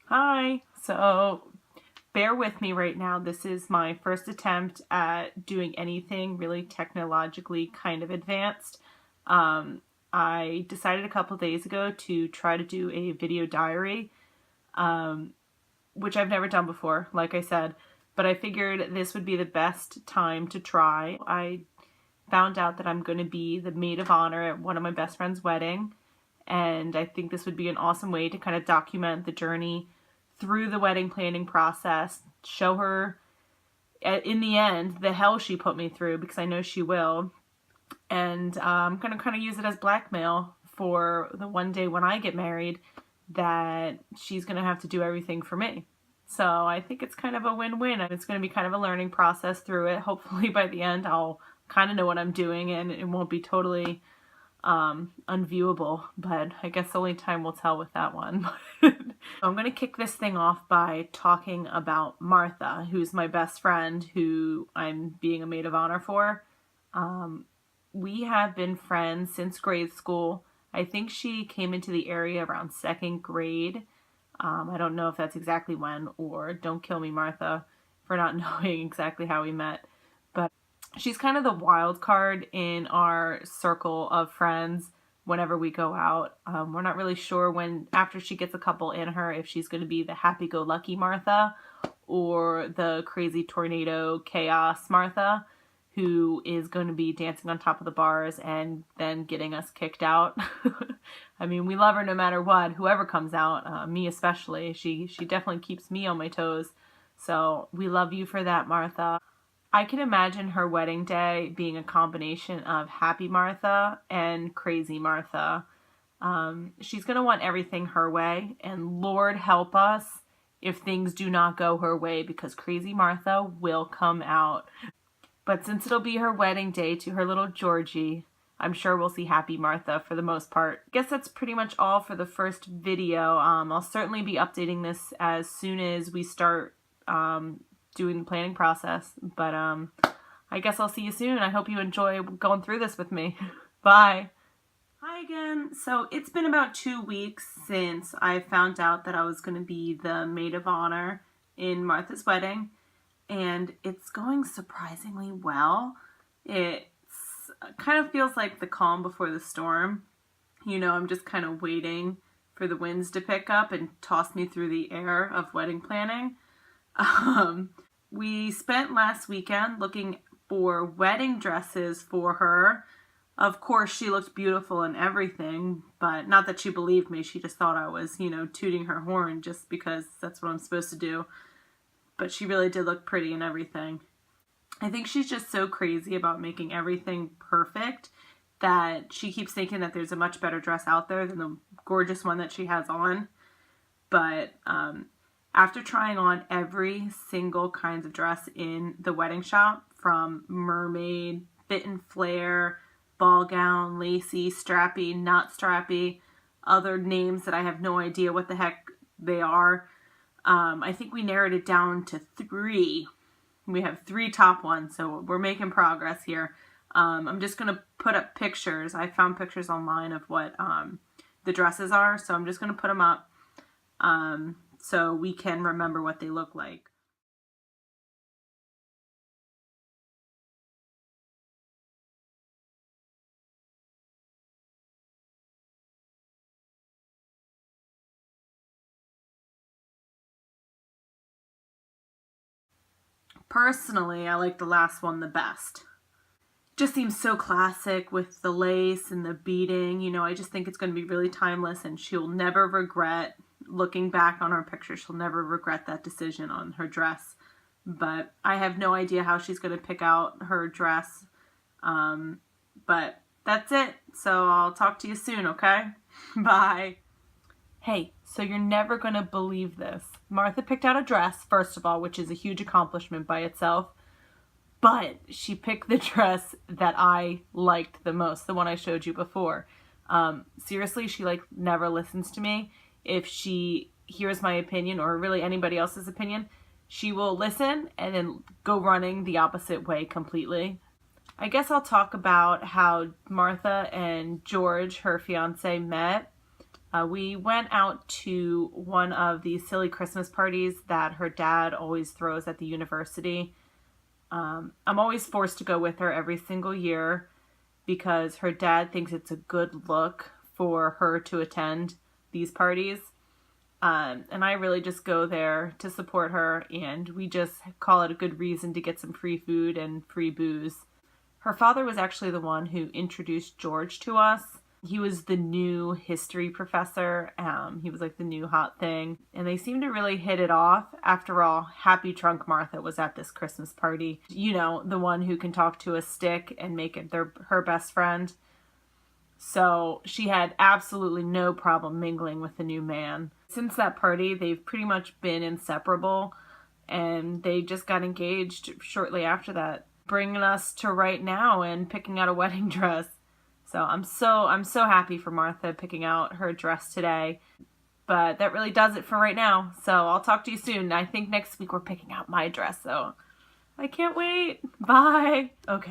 Hi. So bear with me right now. This is my first attempt at doing anything really technologically kind of advanced. I decided a couple days ago to try to do a video diary, which I've never done before, like I said, but I figured this would be the best time to try. I found out that I'm going to be the maid of honor at one of my best friend's wedding, and I think this would be an awesome way to kind of document the journey through the wedding planning process, show her in the end the hell she put me through, because I know she will, and I'm going to kind of use it as blackmail for the one day when I get married that she's going to have to do everything for me. So I think it's kind of a win-win, and it's going to be kind of a learning process through it. Hopefully by the end I'll kind of know what I'm doing and it won't be totally unviewable, but I guess only time will tell with that one. I'm going to kick this thing off by talking about Martha, who's my best friend, who I'm being a maid of honor for. We have been friends since grade school. I think she came into the area around second grade. I don't know if that's exactly when, or don't kill me, Martha, for not knowing exactly how we met. But she's kind of the wild card in our circle of friends whenever we go out. We're not really sure when, after she gets a couple in her, if she's going to be the happy-go-lucky Martha or the crazy tornado chaos Martha, who is going to be dancing on top of the bars and then getting us kicked out. I mean, we love her no matter what, whoever comes out, me especially. She definitely keeps me on my toes. So we love you for that, Martha. I can imagine her wedding day being a combination of happy Martha and crazy Martha. She's going to want everything her way, and Lord help us if things do not go her way, because crazy Martha will come out. But since it'll be her wedding day to her little Georgie, I'm sure we'll see happy Martha for the most part. I guess that's pretty much all for the first video. I'll certainly be updating this as soon as we start doing the planning process. But I guess I'll see you soon. I hope you enjoy going through this with me. Bye. Hi again. So it's been about 2 weeks since I found out that I was going to be the maid of honor in Martha's wedding, and it's going surprisingly well. It kind of feels like the calm before the storm. You know, I'm just kind of waiting for the winds to pick up and toss me through the air of wedding planning. We spent last weekend looking for wedding dresses for her. Of course, she looked beautiful and everything, but not that she believed me. She just thought I was, you know, tooting her horn just because that's what I'm supposed to do. But she really did look pretty and everything. I think she's just so crazy about making everything perfect that she keeps thinking that there's a much better dress out there than the gorgeous one that she has on. But after trying on every single kinds of dress in the wedding shop, from mermaid, fit and flare, ball gown, lacy, strappy, not strappy, other names that I have no idea what the heck they are, I think we narrowed it down to 3. We have 3 top ones, so we're making progress here. I'm just going to put up pictures. I found pictures online of what the dresses are, so I'm just going to put them up so we can remember what they look like. Personally, I like the last one the best. Just seems so classic with the lace and the beading. You know, I just think it's going to be really timeless, and she'll never regret, looking back on her picture, she'll never regret that decision on her dress. But I have no idea how she's going to pick out her dress. But that's it. So I'll talk to you soon, okay? Bye. Hey, so you're never going to believe this. Martha picked out a dress, first of all, which is a huge accomplishment by itself. But she picked the dress that I liked the most, the one I showed you before. Seriously, she never listens to me. If she hears my opinion, or really anybody else's opinion, she will listen and then go running the opposite way completely. I guess I'll talk about how Martha and George, her fiance, met. We went out to one of these silly Christmas parties that her dad always throws at the university. I'm always forced to go with her every single year because her dad thinks it's a good look for her to attend these parties. And I really just go there to support her, and we just call it a good reason to get some free food and free booze. Her father was actually the one who introduced George to us. He was the new history professor. He was like the new hot thing. And they seemed to really hit it off. After all, Happy Drunk Martha was at this Christmas party. You know, the one who can talk to a stick and make it her best friend. So she had absolutely no problem mingling with the new man. Since that party, they've pretty much been inseparable. And they just got engaged shortly after that, bringing us to right now and picking out a wedding dress. So I'm so happy for Martha picking out her dress today. But that really does it for right now. So I'll talk to you soon. I think next week we're picking out my dress, so I can't wait. Bye. Okay.